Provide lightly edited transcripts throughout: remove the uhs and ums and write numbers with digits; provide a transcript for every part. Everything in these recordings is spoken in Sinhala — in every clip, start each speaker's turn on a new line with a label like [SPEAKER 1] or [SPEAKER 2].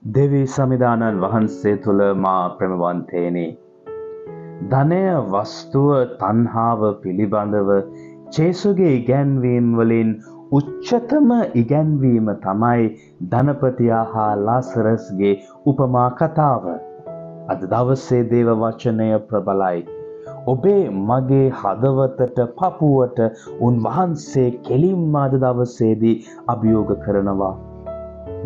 [SPEAKER 1] දෙවී සමිදානන් වහන්සේ තුළ මා ප්‍රමවන්තේනි. ධනය වස්තුව තණ්හාව පිළිබඳව ජේසුගේ ඉගැන්වීම් වලින් උච්චතම ඉගැන්වීම තමයි ධනපතියා හා ලාසරස්ගේ උපමා කතාව. අද දවසේ දේව වචනය ප්‍රබලයි. ඔබේ මගේ හදවතට පපුවට උන්වහන්සේ කෙලින්ම අද දවසේදී අභියෝග කරනවා.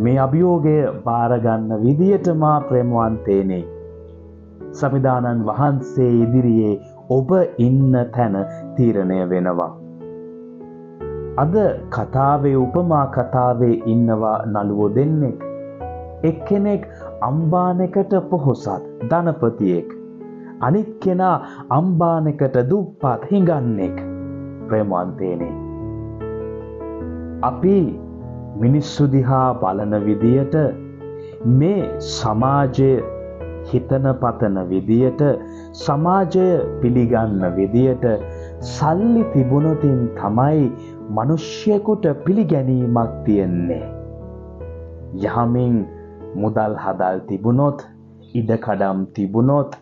[SPEAKER 1] මේ අභියෝගය බාරගන්න විදියට මා ප්‍රේමවන්තේනේ. සමිදානන් වහන්සේ ඉදිරියේ ඔබ ඉන්න තැන තීරණය වෙනවා. අද කතාවේ උපමා කතාවේ ඉන්නවා නළුවෝ දෙන්නෙක්. එක්කෙනෙක් අම්බානෙකට පොහොසත් ධනපතියෙක්. අනිත් කෙනා අම්බානෙකට දුප්පත් හිඟන්නෙක්. ප්‍රේමවන්තේනේ. අපි මිනිස්සු දිහා බලන විදියට මේ සමාජය හිතන පතන විදියට සමාජය පිළිගන්න විදියට සල්ලි තිබුණොතින් තමයි මිනිස්සෙකුට පිළිගැනීමක් තියෙන්නේ. යහමින් මුදල් හදල් තිබුණොත් ඉඩකඩම් තිබුණොත්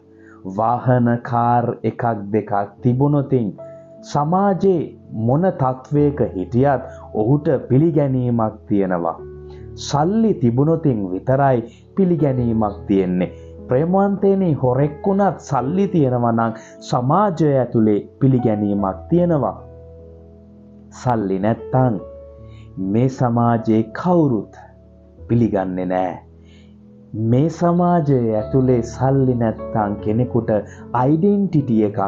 [SPEAKER 1] වාහන කාර් එකක් දෙකක් තිබුණොතින් සමාජයේ මොන තත්වයක හිටියත් ඔහුට පිළිගැනීමක් තියෙනවා. සල්ලි තිබුණොතින් විතරයි පිළිගැනීමක් තියෙන්නේ. ප්‍රේමවන්තේනි, හොරෙක් වුණත් සල්ලි තියෙනවා නම් සමාජය ඇතුලේ පිළිගැනීමක් තියෙනවා. සල්ලි නැත්තම් මේ සමාජයේ කවුරුත් පිළිගන්නේ නැහැ. මේ සමාජයේ ඇතුලේ සල්ලි නැත්තම් කෙනෙකුට ඩෙන්ටිටි එකක්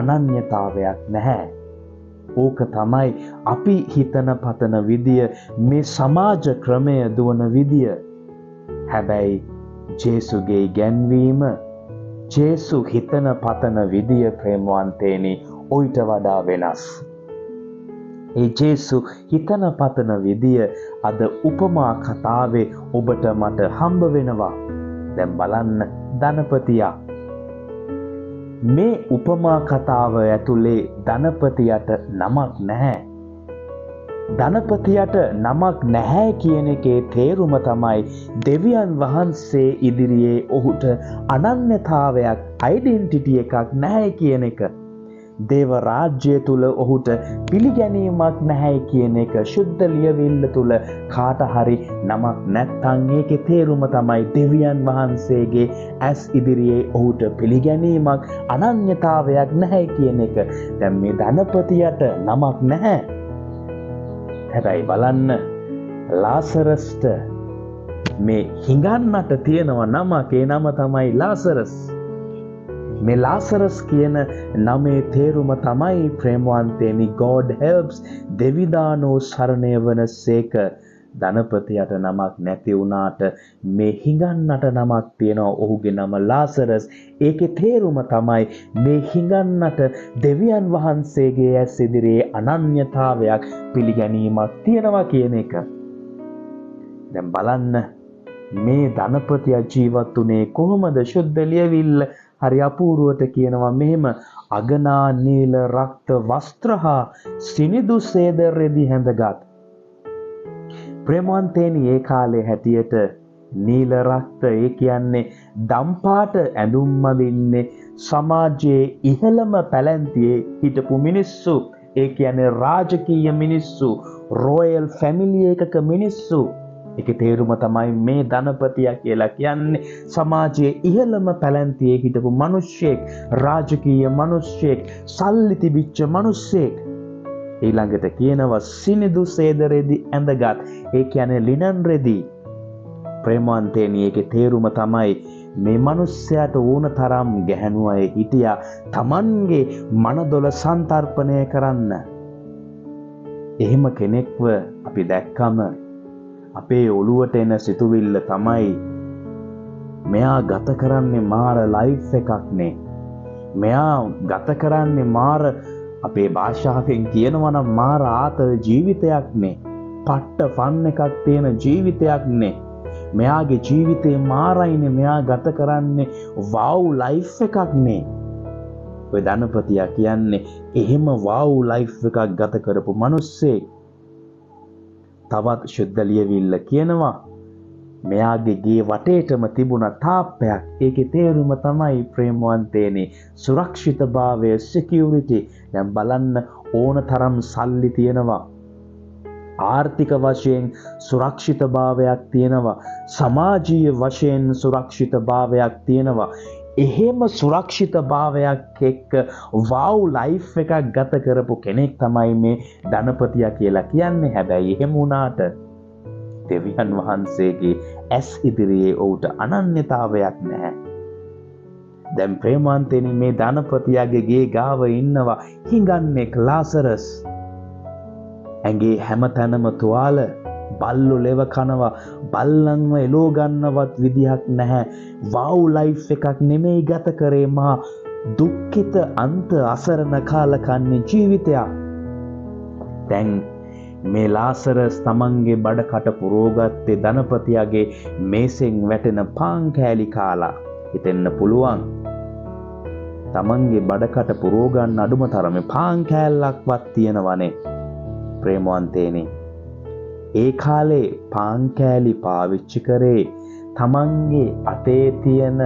[SPEAKER 1] අනන්‍යතාවයක් නැහැ. ඕක තමයි අපි හිතන පතන විදිය, මේ සමාජ ක්‍රමය දුවන විදිය. හැබැයි ජේසුගේ ඉගැන්වීම, ජේසු හිතන පතන විදිය ප්‍රේමවන්තේනි ඔයිට වඩා වෙනස්. ඒ ජේසු හිතන පතන විදිය අද උපමා කතාවේ ඔබට මට හම්බ වෙනවා. දැන් බලන්න ධනපතියා. මේ උපමා කතාව ඇතුලේ ධනපතියට නමක් නැහැ. ධනපතියට නමක් නැහැ කියන එකේ තේරුම තමයි දෙවියන් වහන්සේ ඉදිරියේ ඔහුට අනන්‍යතාවයක්, ඩෙන්ටිටි එකක් නැහැ කියන එක. දේව රාජ්‍ය තුල ඔහුට පිළිගැනීමක් නැහැ කියන එක. ශුද්ධ ලියවිල්ල තුල කාට හරි නමක් නැත්නම් ඒකේ තේරුම තමයි දෙවියන් වහන්සේගේ ඇස් ඉදිරියේ ඔහුට පිළිගැනීමක්, අනන්‍යතාවයක් නැහැ කියන එක. දැන් මේ ධනපතියට නමක් නැහැ. හැබැයි බලන්න ලාසරස්ට මේ හිඟන්නට තියෙනවා නමක්. ඒ නම තමයි ලාසරස්. මේ ලාසරස් කියන නමේ තේරුම තමයි ප්‍රේමවන්තේනි God helps, දෙවිදානෝ සරණය වනසේක. ධනපතියට නමක් නැති වුණාට මේ හිඟන්නට නමක් තියෙනවා. ඔහුගේ නම ලාසරස්. ඒකේ තේරුම තමයි මේ හිඟන්නට දෙවියන් වහන්සේගේ ඇස් ඉදිරියේ අනන්‍යතාවයක්, පිළිගැනීමක් තියෙනවා කියන එක. දැන් බලන්න මේ ධනපතියා ජීවත් වුණේ කොහොමද? ශුද්ධ ලියවිල්ල හරි අපූර්වට කියනවා මෙහෙම: අගනා නීල රක්ත වස්ත්‍ර හා සිනිදු සේද රෙදි හැඳගත්. ප්‍රේමවන්තේනි, ඒ කාලේ හැටියට නීල රක්ත ඒ කියන්නේ දම්පාට ඇඳුම් අඳින්නේ සමාජයේ ඉහළම පැලැන්තියේ හිටපු මිනිස්සු. ඒ කියන්නේ රාජකීය මිනිස්සු, රොයල් ෆැමිලි එකක මිනිස්සු. ඒකේ තේරුම තමයි මේ ධනපතියා කියලා කියන්නේ සමාජයේ ඉහළම පැලැන්තියේ හිටපු මිනිස්සෙක්, රාජකීය මිනිස්සෙක්, සල්ලි තිබිච්ච මිනිස්සෙක්. ඊළඟට කියනවා සිනිදු සේද රෙදි ඇඳගත්. ඒ කියන්නේ ලිනන් රෙදි. ප්‍රේමවන්තේනි, ඒකේ තේරුම තමයි මේ මිනිස්සයාට ඕන තරම් ගැහැණු අය හිටියා Tamanගේ මනදොල සන්තර්පණය කරන්න. එහෙම කෙනෙක්ව අපි දැක්කම අපේ ඔළුවට එන සිතුවිල්ල තමයි මෙයා ගත කරන්නේ මාර ලයිෆ් එකක් නේ. මෙයා ගත කරන්නේ මාර, අපේ භාෂාවෙන් කියනවා නම් මාර ආතල් ජීවිතයක් නේ. පට්ට ෆන් එකක් තියෙන ජීවිතයක් නේ. මෙයාගේ ජීවිතේ මාරයිනේ. මෙයා ගත කරන්නේ වව් ලයිෆ් එකක් නේ. ඔය ධනපතියා කියන්නේ එහෙම වව් ලයිෆ් එකක් ගත කරපු මිනිස්සෙක්. තවත් ශුද්ධ ලියවිල්ල කියනවා මෙයාගේ ගේ වටේටම තිබුණ තාප්පයක්. ඒකේ තේරුම තමයි ප්‍රේමවන්තේනි සුරක්ෂිතභාවය, සිකියුරිටි. දැන් බලන්න ඕන තරම් සල්ලි තියෙනවා. ආර්ථික වශයෙන් සුරක්ෂිතභාවයක් තියෙනවා. සමාජීය වශයෙන් සුරක්ෂිතභාවයක් තියෙනවා. එහෙම සුරක්ෂිතභාවයක් එක්ක වව් ලයිෆ් එකක් ගත කරපු කෙනෙක් තමයි මේ ධනපතියා කියලා කියන්නේ. හැබැයි එහෙම වුණාට දෙවියන් වහන්සේගේ ඇස් ඉදිරියේ ඔහුට අනන්‍යතාවයක් නැහැ. දැන් ප්‍රේමවන්තයනි මේ ධනපතියාගේ ගේ ගාව ඉන්නවා හිඟන්නෙක් ලාසරස්. ඇඟේ හැමතැනම තුවාල, බල්ලෝ ලෙව කනවා, බල්ලන්ව එලෝ ගන්නවත් විදිහක් නැහැ. වව් ලයිෆ් එකක් නෙමෙයි ගත කරේ, මහා දුක්ඛිත අන්ත අසරණ කාලකන්ණි ජීවිතයක්. දැන් මේ ලාසරස් තමන්ගේ බඩකට පුරෝගත්තේ ධනපතියාගේ මේසෙන් වැටෙන පාන් කෑලි කාලා. හිතෙන්න පුළුවන් තමන්ගේ බඩකට පුරෝගන්න අඩුම තරමේ පාන් කෑල්ලක්වත් තියෙනවනේ. ප්‍රේමවන්තේනි ඒ කාලේ පාන් කෑලි පාවිච්චි කරේ තමන්ගේ අතේ තියෙන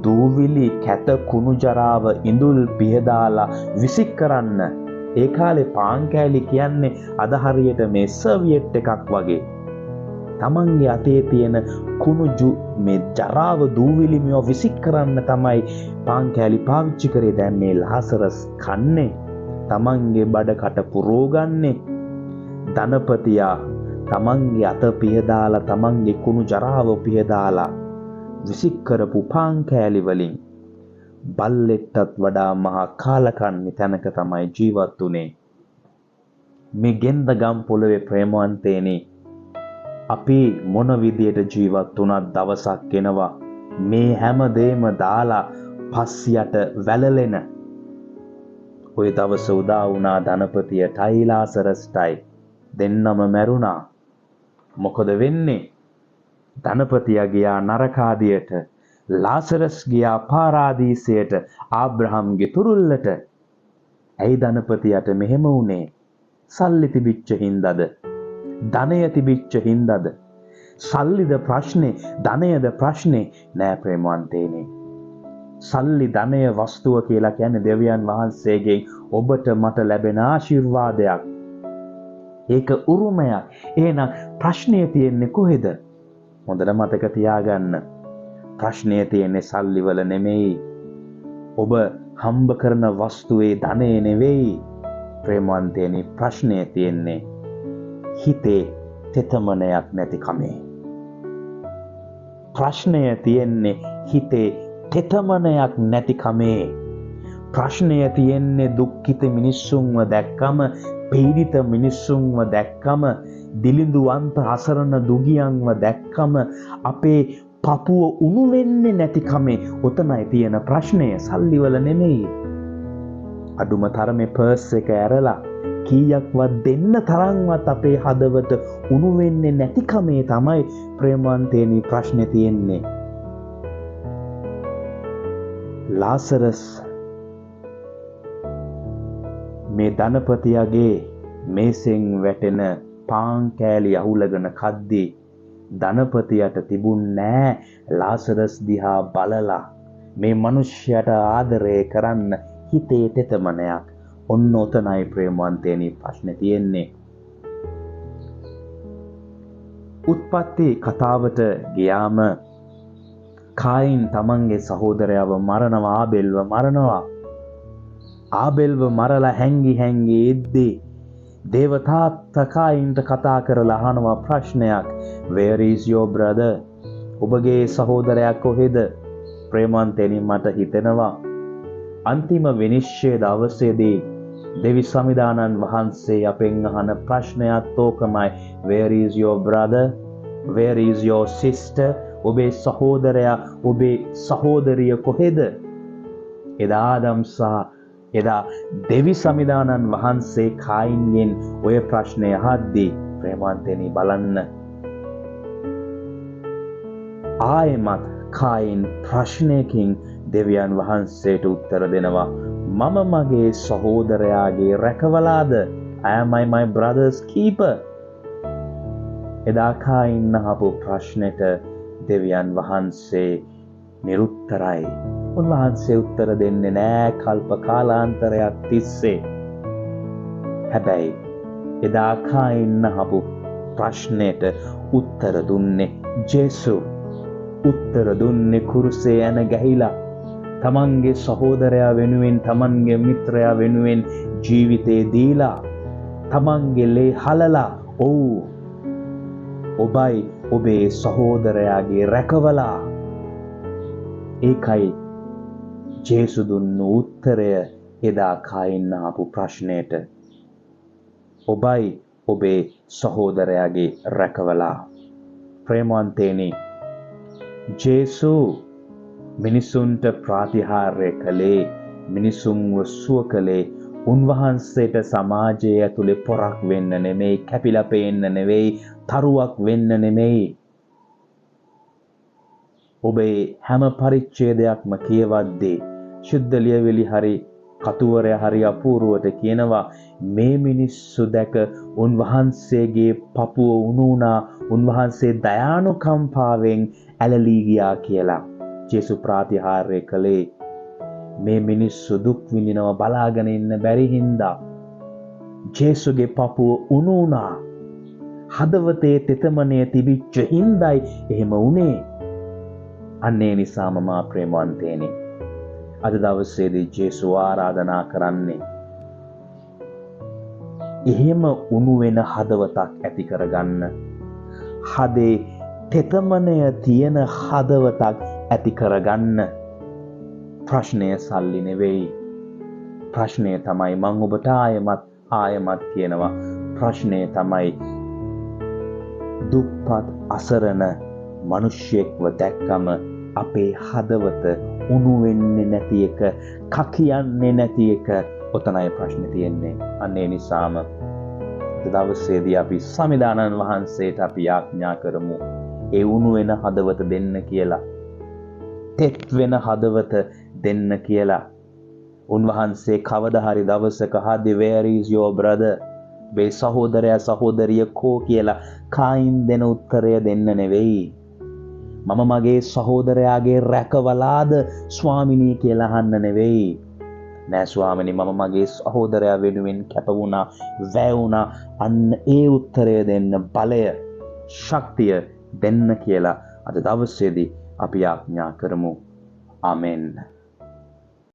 [SPEAKER 1] දූවිලි කැත කුණු ජරාව ඉඳුල් පිහදාලා විසික් කරන්න. ඒ කාලේ පාන් කෑලි කියන්නේ අද හරියට මේ සර්වියට් එකක් වගේ. තමන්ගේ අතේ තියෙන කුණු මේ ජරාව දූවිලි මේව විසික් කරන්න තමයි පාන් කෑලි පාවිච්චි කරේ. දැන් මේ ලාසරස් කන්නේ තමන්ගේ බඩකට පුරෝගන්නේ. ධනපතියා තමන්ගේ අත පිහදාලා තමන්ගේ කුණු ජරාව පිහදාලා විසික් කරපු පාන් කෑලි වලින් බල්ලෙක්ටත් වඩා මහා කාලකන්ණි තැනක තමයි ජීවත් වුනේ. මේ ගෙන්දගම් පොළවේ ප්‍රේමවන්තේනි අපි මොන විදියට ජීවත් වුණත් දවසක් එනවා මේ හැම දෙයක්ම දාලා පස්සියට වැළලෙන. ওই දවස උදා වුණා ධනපතියටයි ලාසරස්ටයි. දෙන්නම මැරුණා. මොකද වෙන්නේ? ධනපතියා ගියා නරකාදියට, ලාසරස් ගියා පාරාදීසයට, ආබ්‍රහම්ගේ තුරුල්ලට. ඇයි ධනපතියට මෙහෙම වුනේ? සල්ලි තිබිච්ච හින්දාද? ධනය තිබිච්ච හින්දාද? සල්ලිද ප්‍රශ්නේ, ධනයද ප්‍රශ්නේ? නෑ ප්‍රේමවන්තේනි. සල්ලි, ධනය, වස්තුව කියලා කියන්නේ දෙවියන් වහන්සේගෙන් ඔබට මට ලැබෙන ආශිර්වාදයක්. ඒක උරුමයක්. එහෙනම් ප්‍රශ්නය තියෙන්නේ කොහෙද? හොඳට මතක තියාගන්න. ප්‍රශ්නය තියෙන්නේ සල්ලි වල නෙමෙයි. ඔබ හම්බ කරන වස්තුවේ ධනය නෙවෙයි. ප්‍රේමවන්තයනි ප්‍රශ්නය තියෙන්නේ හිතේ තෙතමනයක් නැති කමේ. ප්‍රශ්නය තියෙන්නේ හිතේ තෙතමනයක් නැති කමේ. ප්‍රශ්නය තියෙන්නේ දුක්ඛිත මිනිස්සුන්ව දැක්කම, පීඩිත මිනිස්සුන්ව දැක්කම, දිලිඳුවන්ත අසරණ දුගියන්ව දැක්කම අපේ පපුව උණු වෙන්නේ නැති කමේ. ඔතනයි තියෙන ප්‍රශ්නය, සල්ලි වල නෙමෙයි. අඩුම තරමේ පර්ස් එක ඇරලා කීයක්වත් දෙන්න තරම්වත් අපේ හදවත උණු වෙන්නේ නැති කමේ තමයි ප්‍රේමවන්තයනි ප්‍රශ්නේ තියෙන්නේ. ලාසරස් මේ ධනපතියාගේ මේසෙන් වැටෙන පාන් කෑලි අහුලගෙන කද්දී ධනපතියට තිබුණේ නෑ ලාසරස් දිහා බලලා මේ මිනිහයාට ආදරය කරන්න හිතේ තෙතමනයක්. ඔන්න ඔතනයි ප්‍රේමවන්තයනි ප්‍රශ්නේ තියෙන්නේ. උත්පත්ති කතාවට ගියාම කායින් තමන්ගේ සහෝදරයව මරනවා, ආබෙල්ව මරනවා. ආබෙල්ව මරලා හැංගි ඉද්දී දේවතාත්තා කායින්ට කතා කරලා අහනවා ප්‍රශ්නයක්. Where is your brother? ඔබගේ සහෝදරයා කොහෙද? ප්‍රේමවන්තයනි මට හිතෙනවා අන්තිම විනිශ්චය දවසේදී දෙවි සමිදානන් වහන්සේ අපෙන් අහන ප්‍රශ්නයත් ඕකමයි. Where is your brother? Where is your sister? ඔබේ සහෝදරයා, ඔබේ සහෝදරිය කොහෙද? එදා ආදම් සහ එදා දෙවි සමිදානන් වහන්සේ කායින්ගෙන් ඔය ප්‍රශ්නය අහද්දී ප්‍රේමවන්තයනි බලන්න ආයෙමත් කායින් ප්‍රශ්නයකින් දෙවියන් වහන්සේට උත්තර දෙනවා. මම මගේ සහෝදරයාගේ රැකවලාද? I am my brother's keeper. එදා කායින් අහපු ප්‍රශ්නෙට දෙවියන් වහන්සේ නිරුත්තරයි. උන්වහන්සේ උත්තර දෙන්නේ නෑ කල්ප කාලාන්තරයක් තිස්සේ. හැබැයි එදා කායින් අහපු ප්‍රශ්නයට උත්තර දුන්නේ ජේසු. උත්තර දුන්නේ කුරුසේ යන ගැහිලා තමන්ගේ සහෝදරයා වෙනුවෙන් තමන්ගේ මිත්‍රයා වෙනුවෙන් ජීවිතේ දීලා තමන්ගේ ලේ හලලා ඔබයි ඔබේ සහෝදරයාගේ රැකවලා. ඒකයි ජේසු දුන්න උත්තරය එදා කායින් ආපු ප්‍රශ්නයට. ඔබයි ඔබේ සහෝදරයාගේ රැකවලා. ප්‍රේමවන්තේනි, ජේසු මිනිසුන්ට ප්‍රාතිහාර්ය කළේ, මිනිසුන්ව සුව කළේ උන්වහන්සේට සමාජය ඇතුලේ පොරක් වෙන්න නෙමෙයි, කැපිලා පේන්න නෙවෙයි, තරුවක් වෙන්න නෙමෙයි. ඔබේ හැම පරිච්ඡේදයක්ම කියවද්දී ශුද්ධ ලියවිලි හරි කතුවරය හරි අපූර්වට කියනවා මේ මිනිස්සු දැක උන්වහන්සේගේ පපුව උණුනා, උන්වහන්සේ දයානුකම්පාවෙන් ඇලලී ගියා කියලා. ජේසු ප්‍රාතිහාර්ය කළේ මේ මිනිස්සු දුක් විඳිනව බලාගෙන ඉන්න බැරි හින්දා. ජේසුගේ පපුව උණුනා. හදවතේ තෙතමනය තිබිච්ච හින්දායි එහෙම වුණේ. අන්නේ නිසාම මා ප්‍රේමවන්තේනි, අද දවසේදී ජේසු ආරාධනා කරන්නේ එහෙම උණු වෙන හදවතක් ඇති කරගන්න. හදේ තෙතමනය තියෙන හදවතක් ඇති කරගන්න. ප්‍රශ්නය සල්ලි නෙවෙයි. ප්‍රශ්නය තමයි මම ඔබට ආයමත් කියනවා. ප්‍රශ්නය තමයි දුක්පත් අසරණ මිනිස්සෙක්ව දැක්කම අපේ හදවත උණු වෙන්නේ නැති එක, කකියන්නේ නැති එක. ඔතනයි ප්‍රශ්නේ තියෙන්නේ. අනේ නිසාම දවසේදී අපි සමිදානන් වහන්සේට අපි යාඥා කරමු ඒ උණු වෙන හදවත දෙන්න කියලා. තෙත් වෙන හදවත දෙන්න කියලා. උන්වහන්සේ කවදා හරි දවසක හදේ where is your brother? මේ සහෝදරයා සහෝදරිය කෝ කියලා කායින් දෙන උත්තරය දෙන්න නෙවෙයි. මම මගේ සහෝදරයාගේ රැකවලාද ස්වාමිනී කියලා අහන්න නෙවෙයි. නෑ ස්වාමිනී, මම මගේ සහෝදරයා වෙනුවෙන් කැප වුණා, වැය වුණා. අන්න ඒ උත්තරය දෙන්න, බලය, ශක්තිය දෙන්න කියලා අද දවසේදී අපි යාඥා කරමු. ආමෙන්.